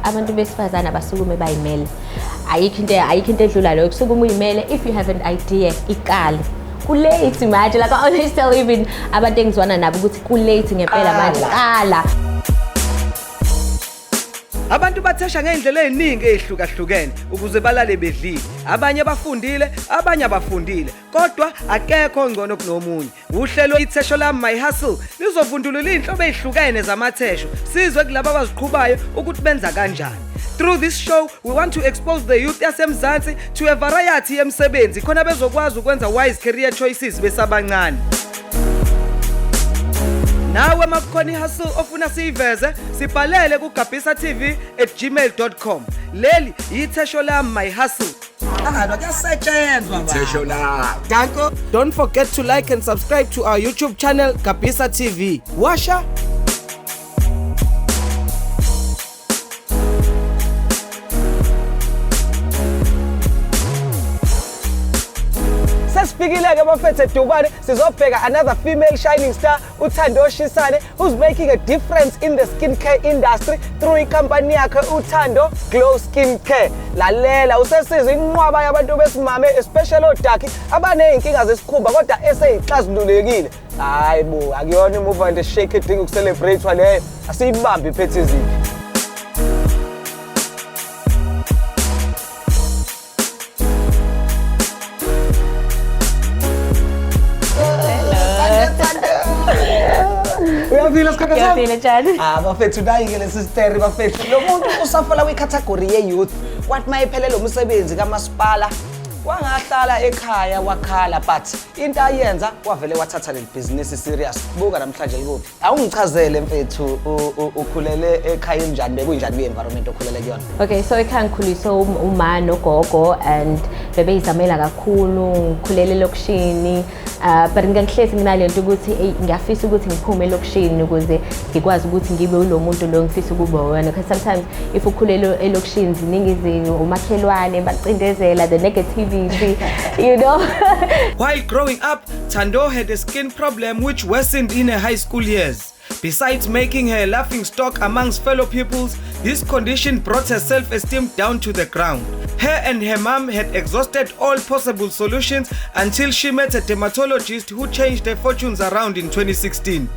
abantu besifazana basukume bayimele ayikho into edlula lokho kusukuma uyimele if you have an idea iqala kulate manje like I always tell even abantu engizwana nabo ukuthi kulate ngempela manje qala Abantu bathesha ngeindlela eziningi ezihlukahlukene ukuze balale bedlile. Abanye bafundile, abanye abafundile. Kodwa akekho ongcono kunomunye. Uhlelo ithesho lami My Hustle lizovundulula inhlobo ezihlukene zamathesho. Sizwe kulabo abaziqhubayo ukuthi benza kanjani. Through this show, we want to expose the youth yaseMzansi to a variety yemisebenzi khona bezokwazi ukwenza wise career choices besabancane. Nawe makukhona ihustle ofuna siyiveze sibhalele ku gabisatv@gmail.com. Leli yithesho lami My Hustle. Kuyasetshenzwa baba. Thesho la. Danko. Don't forget to like and subscribe to our YouTube channel Gabisa TV. Washa Sesifikile ke bafethu eDukwane sizobheka another female shining star uThando Shisane who's making a difference in the skincare industry through icompany yakhe uThando Glow Skincare. Lalela usesiza inqwaba yabantu besimame especially odaki abaneyinkinga zesikhumba kodwa eseyixazululekile. Hayibo akuyona move and shake it thing ukucelebrate leyo asiyibambe iphethe izinto. Uyafila sikhathi sami? Uyafila njani? Bafethu nayi-ke le sister bafethu. Lo muntu usafala kwicategory ye-youth. Wathi mayiphelele umsebenzi kamasipala wangahlala ekhaya wakhala but into ayenza wavele wathatha le business serious. Buka namhlanje ikuphi? Awungichazele mfethu ukhulele ekhaya enjani bekuyinjani environment okhulele kuyona? Okay, so ekhaya ngikhuliswe uma nogogo and bebeyizamela kakhulu ngikhulele lokishini but ngihlezi nginalento ukuthi ngiyafisa ukuthi ngiphume lokishini ukuze ngikwazi ukuthi ngibe lo muntu lo ngifisa ukuba wona because sometimes if ukhulele elokishini ziningi izinto umakhelwane bacindezela the negativity you know. While growing up, Thando had a skin problem which worsened in her high school years. Besides making her a laughing stock amongst fellow pupils, this condition brought her self-esteem down to the ground. Her and her mom had exhausted all possible solutions until she met a dermatologist who changed her fortunes around in 2016.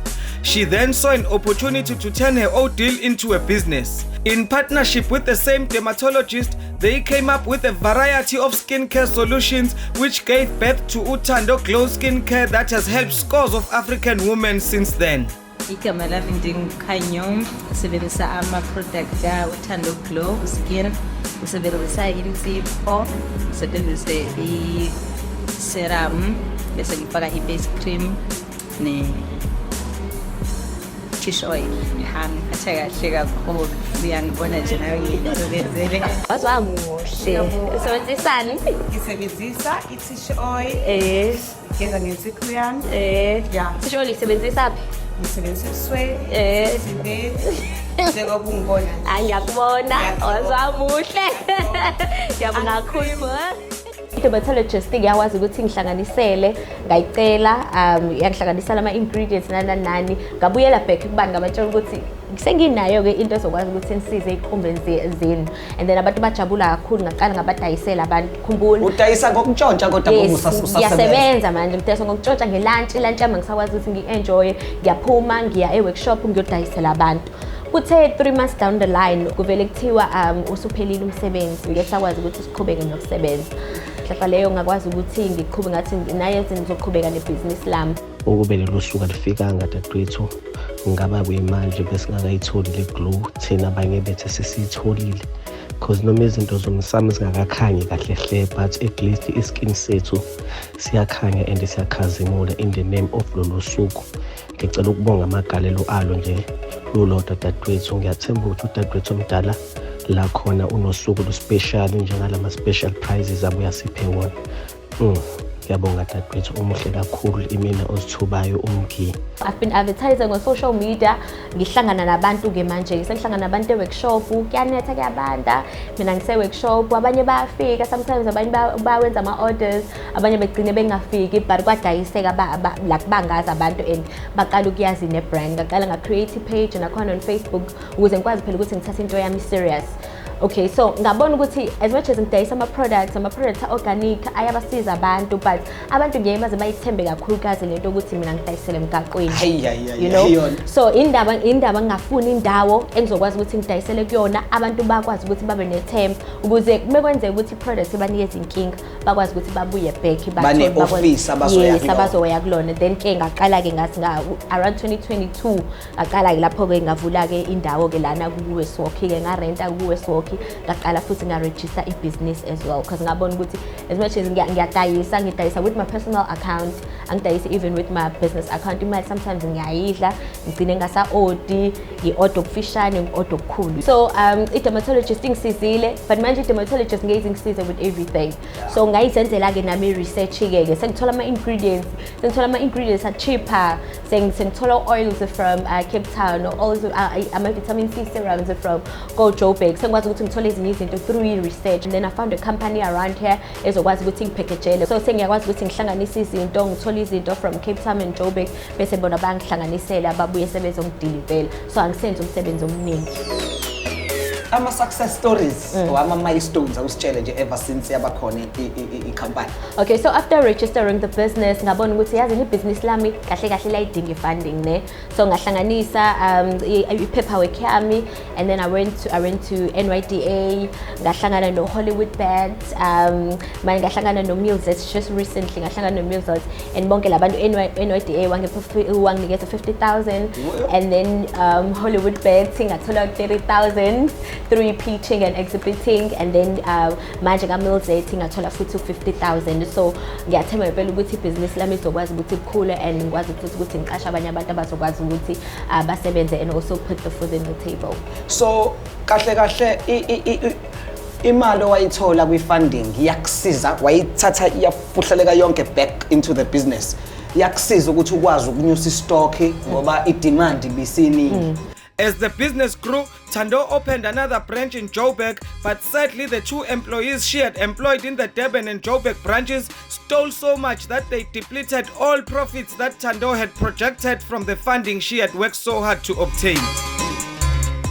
She then saw an opportunity to turn her ordeal into a business. In partnership with the same dermatologist, they came up with a variety of skincare solutions which gave birth to uThando Glow Skincare that has helped scores of African women since then. Igama lami ndingikhanyo usebenzisa ama-product ya uThando Glow Skin, usebenzisa insipho, usebenzisa i-serum, bese ngifaka i-base cream fish oil. Kahle kakhulu uyangibona nje nawe ngiyisebenzele. Wazwa muhle. Usebenzisani? Ngisebenzisa i-fish oil. Ngeza ngensipho yami. Yeah. Fish oil isebenzisa phi? Ngisebenzisa iswe. Izibele. Njengoba ungibona. Ngiyakubona. Wazwa muhle. Ngiyabonga kakhulu. I-dermatologist ngiyakwazi ukuthi ngihlanganisele ngayicela yangihlanganisela ama-ingredients nani ngabuyela back kubani ngabatshela ukuthi senginayo ke into ezokwazi ukuthi nisize ezikhumben zenu and then abantu bajabula kakhulu ngaqala ngabadayisela abantu khumbula udayisa ngokutshontsha kodwa ngiyasebenza manje ngidayisa ngokutshontsha ngelunch yami ngisakwazi ukuthi ngi-enjoy ngiyaphuma ngiya e-workshop ngiyodayisela abantu. Kuthe 3 months down the line kuvele kuthiwa usuphelile umsebenzi ngesakwazi ukuthi siqhubeke nokusebenza. Hlahla leyo ngakwazi ukuthi ngiqhube ngathi naye ngizoqhubeka nebusiness lami. Ukubele losuku alifikanga dadwethu ngaba kuyimanje besingakayitholi le glow thina abanye bethe sesiyitholile because noma izinto zomsamo zingakakhanyi kahle hle but at least iskin sethu siyakhanya and siyakhazimula in the name of lolo suku. Ngicela ukubonga amagalelo alo nje lolodwa dadwethu. Ngiyathemba ukuthi udadwethu omdala la khona unosuku lu special njengalama special prizes abuya siphe wona. Ngiyabonga dadwethu umuhle kakhulu imina ozithubayo umgi. I've been advertising on social media. Ngihlangana nabantu ke manje sengihlangana nabantu e-workshop kuyanetha kuyabanda mina ngise-workshop abanye bayafika sometimes abanye bawenza ama-orders abanye begcine bengafiki but kwadayiseka like bangazi abantu and baqala ukuyazi ne-brand ngaqala nga-create page nakhona on Facebook ukuze ngikwazi phela ukuthi ngithathe into yami serious Okay, so ngabona ukuthi as much as ngidayisa ama-products organic ayabasiza abantu, but abantu ngeke baze bayithembe kakhulukazi lento ukuthi mina ngidayisele emgaqweni. You know? So indaba ngingafuna indawo engizokwazi ukuthi ngidayisele kuyona, abantu bakwazi ukuthi babe nethemba ukuze kumekwenzeka ukuthi i-product ibanikeza inkinga bakwazi ukuthi babuye back bane-office abazoya kulona. Then ke ngaqala-ke ngathi around 2022 ngaqala-ke lapho-ke ngavula-ke indawo-ke lana ku-Westwalk-ke ngarenta ku-Westwalk, ngaqala futhi ngaregister i-business as well because ngabona ukuthi as much as ngidayisa with my personal account, angidayisi even with my business account, imali sometimes ngiyayidla ngigcine ngasa-odi, ngi-oda okufishane, ngi-oda okukhulu. So i-dermatologist ingisizile, but manje i-dermatologist ngeke ingisize with everything. So ngayizenzela-ke nami i-research-ke, sengithola ama-ingredients are-cheaper, sengithola oils from Cape Town, ama-vitamin C serums from Go Joburg, sengikwazi ukuthi ngithole ezinye izinto through research. And then I found a company around here ezokwazi ukuthi ngipackagele, so sengiyakwazi ukuthi ngihlanganise izinto, ngithole izinto from Cape Town and Joburg bese bona bangihlanganisela babuye sebezongidilivela, so angisenze umsebenzi omningi. Ama-success stories or ama-milestones awusitshele nje ever since yabakhona i-company. Okay, so after registering the business ngabona ukuthi yazi i-business lami kahle kahle layidinga i-funding ne, so ngahlanganisa i-paperwork yami, and then I went to NYDA, ngahlangana no Hollywood Band, manje ngahlangana no Millsets just recently, ngahlangana no Millsets, and bonke labantu NYDA wanginikeza 50,000, and then Hollywood Band ngathola 30,000 through pitching and exhibiting, and then manje ka-Millsets ngathola futhi 50,000. So ngiyathemba impela ukuthi ibhizinisi lami izokwazi ukuthi likhule and ngikwazi futhi ukuthi ngiqashe abanye abantu abazokwazi ukuthi basebenze and also put the food in the table. So kahle imali owayithola kwi-funding yakusiza, wayithatha iyafuhleleka yonke back into the business, yakusiza ukuthi ukwazi ukunyusa i-stock ngoba i-demand ibisiningi. As the business grew, Thando opened another branch in Joburg, but sadly the 2 employees she had employed in the Durban and Joburg branches stole so much that they depleted all profits that Thando had projected from the funding she had worked so hard to obtain.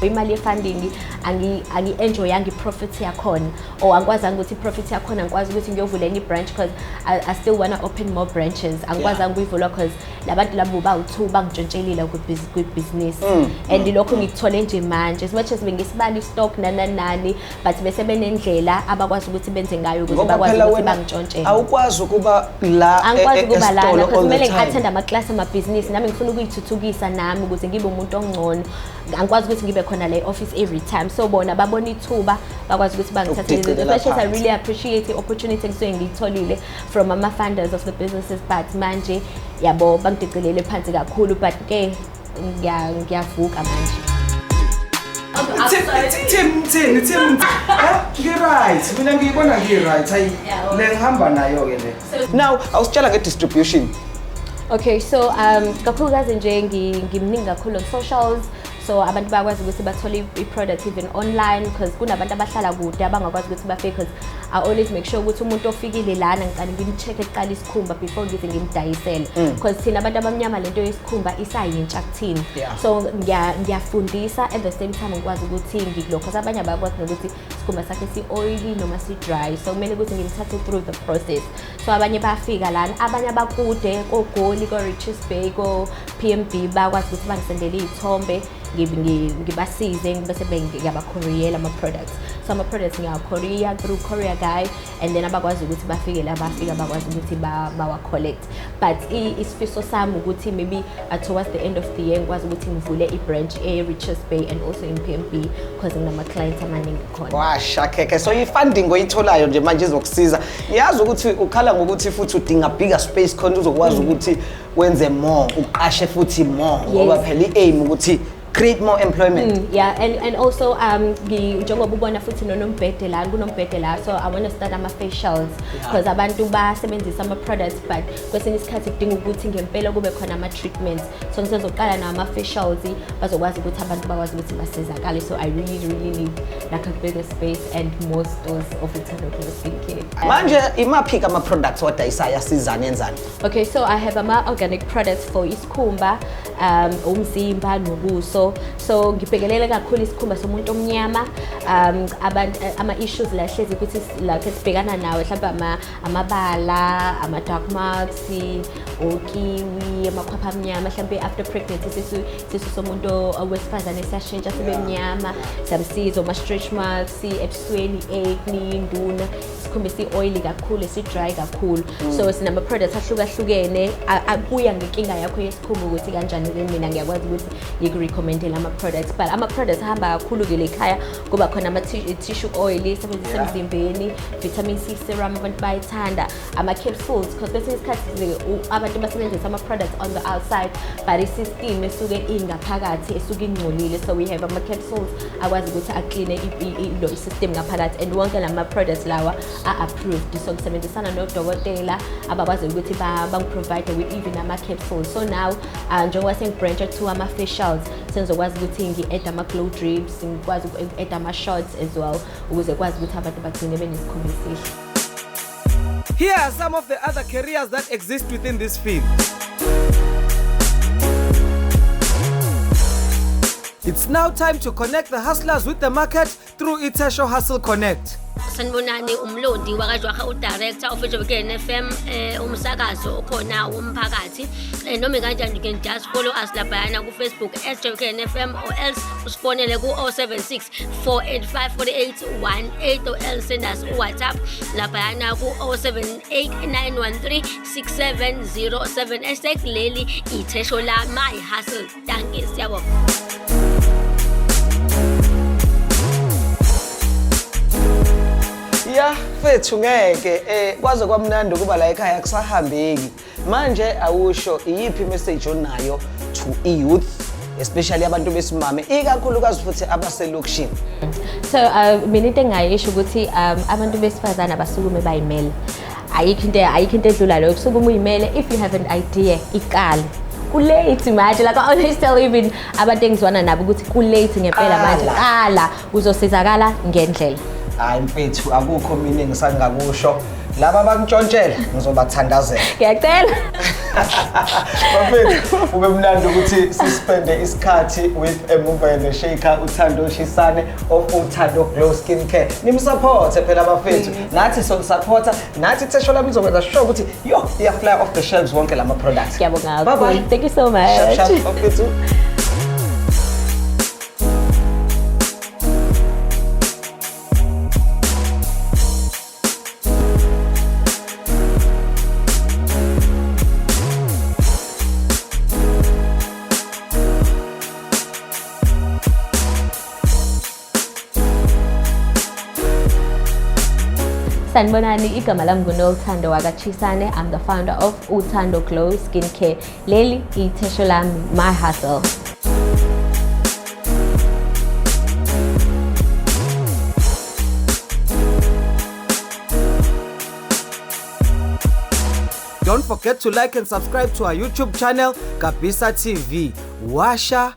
Imali ye-funding angi-enjoyanga i-profit yakhona, or angikwazanga ukuthi i-profit yakhona ngikwazi ukuthi ngiyovula enye i-branch because I still want to open more branches. Angikwazanga ukuyivula because labantu labo bawu-2 bangitshontshelile kwibhizinisi, and lokho ngikuthole nje manje as much as bengisibala i-stock nani, but bese benendlela abakwazi ukuthi benze ngayo ukuthi bakwazi ukuthi bangitshontshe. Awukwazi ukuba la angikwazi ukuba lana because kumele ngi-attend ama-class amabhizinisi, nami ngifuna ukuyithuthukisa nami ukuze ngibe umuntu ongcono. Angikwazi ukuthi ngibe khona la office every time, so bona babona ithuba bakwazi ukuthi bangithathele izinto. I really appreciate the opportunity engisuke ngiyitholile from ama-funders of the businesses, but manje yabo bangidicelele phansi kakhulu, but ke ngiyavuka manje. Tim ngi-right, mina ngiyibona ngi-right, hayi le ngihamba nayo-ke le. Now awusitshela nge-distribution. Okay, so kakhulukazi nje ngimningi kakhulu on socials, so abantu bakwazi ukuthi bathole i-product even online because kunabantu abahlala kude abangakwazi ukuthi bafike, because I always make sure ukuthi umuntu ofikile lana ngiqale ngimcheck eqala isikhumba before ngize ngimdayisele, because thina abantu abamnyama lento yesikhumba isayintsha kuthina. So ngiyafundisa at the same time ngikwazi ukuthi ngikho because abanye abakwazi ukuthi isikhumba sakhe si-oily noma si-dry, so kumele ukuthi ngimthathe through the process. So abanye bafika lana, abanye abakude koGoli, ko-Richards Bay, ko-PMB bakwazi ukuthi bangisendele iy'thombe ngibasize bese ngiyabacourier ama-products. So ama-products ngiyawa-courier through courier guy, and then abakwazi ukuthi bafike la bafika bakwazi ukuthi bawa-collect. But isifiso sami ukuthi maybe towards the end of the year ngikwazi ukuthi ngivule i-branch e-Richards Bay and also in PMB because nginama-clients amaningi khona. Washakeke, so i-funding oyitholayo nje manje izokusiza. Ngiyazi ukuthi ukhala ngokuthi futhi udinga bigger space khona uzokwazi ukuthi wenze more, uqashe futhi more ngoba phela i-aim ukuthi create more employment. Yeah, and also njengoba ubona futhi nonombhede la kunombhede la, so I want to start ama-facials because abantu basebenzisa ama-products but kwesinye isikhathi kudinga ukuthi ngempela kube khona ama-treatments, so ngizoqala nama-facials bazokwazi ukuthi abantu bakwazi ukuthi basizakale. So I really need like a bigger space and more stores of Thando skincare. Manje imaphi ama-products wadayisa yasizana enzani? Okay, so I have ama-organic products for isikhumba, umzimba nobuso. so ngibhekelele kakhulu isikhumba somuntu omnyama ama-issues la hlezi ukuthi like sibhekana nawe mhlawumbe amabala ama-dark marks okiwi amakhwapha amnyama mhlawumbe after pregnancy sisu somuntu wesifazane siyashintsha sibe mnyama siyamsiza ama-stretch marks ebusweni acne induna isikhumba esi-oily kakhulu esi-dry kakhulu so sinama-products ahlukahlukene kuya ngenkinga yakho yesikhumba ukuthi kanjani mina ngiyakwazi ukuthi ngikurecommendele ama-products but ama-products ahamba kakhulu-ke le ekhaya kuba khona ama-tissue oil esebenzisa emzimbeni vitamin C serum abantu bayithanda ama-capsules because kwesinye isikhathi abantu basebenzisa ama-products on the outside but i-system esuke ingaphakathi esuke ingcolile so we have ama-capsules akwazi ukuthi akline i-system ngaphakathi and wonke lama-products lawa are-approved so ngisebenzisana nodokotela abakwazi ukuthi bangiprovide with even ama-capsules so now njengoba sengibranche to ama-facials sengizokwazi ukuthi ngi-add ama-glow drips ngikwazi uku-add ama-shots as well ukuze kwazi ukuthi abantu bagcine benesikhumba esihle. Here are some of the other careers that exist within this field. It's now time to connect the hustlers with the market through Itesho Hustle Connect. Sanibonani umlondi wakajwaha udirector of JVKN FM umsakazo okhona womphakathi noma kanjani you can just follow us laphayana ku Facebook @JVKN FM or else usifonele ku 076 485 4818 or else send us WhatsApp laphayana ku 078913 6707 #leli Itesho la my hustle. Thank you siyabonga. Ya fethu ngeke kwaze kwamnandi kuba la ekhaya akusahambeki manje awusho iyiphi message onayo to youth especially abantu besimame ikakhulukazi futhi abaselokishini. So mina into engayisho ukuthi abantu besifazana basukume bayimele ayikho into edlula lokho kusukuma uyimele if you have an idea iqale kulate manje like I always tell even abantu engizwana nabo ukuthi kulate ngempela manje qala uzosizakala ngendlela. Hayi mfethu akukho mina engisangakusho laba bantshontshela ngizobathandazela. Ngiyacela. Bafethu ube mnandi ukuthi sispende isikhathi with Emumbele Shaker uThando Shisane of Uthando Glow Skin Care. Nimsupport phela bafethu. Nathi so supporter nathi Itesho lami izokwenza sure ukuthi yo iya fly off the shelves wonke lama products. Ngiyabonga. Bye bye. Thank you so much. Shap bafethu. Sanibonani igama lami nguNothando wakachisane. I'm the founder of Uthando Glow Skin Care. Leli Itesho lami my hustle. Don't forget to like and subscribe to our YouTube channel, Kabisa TV. Washa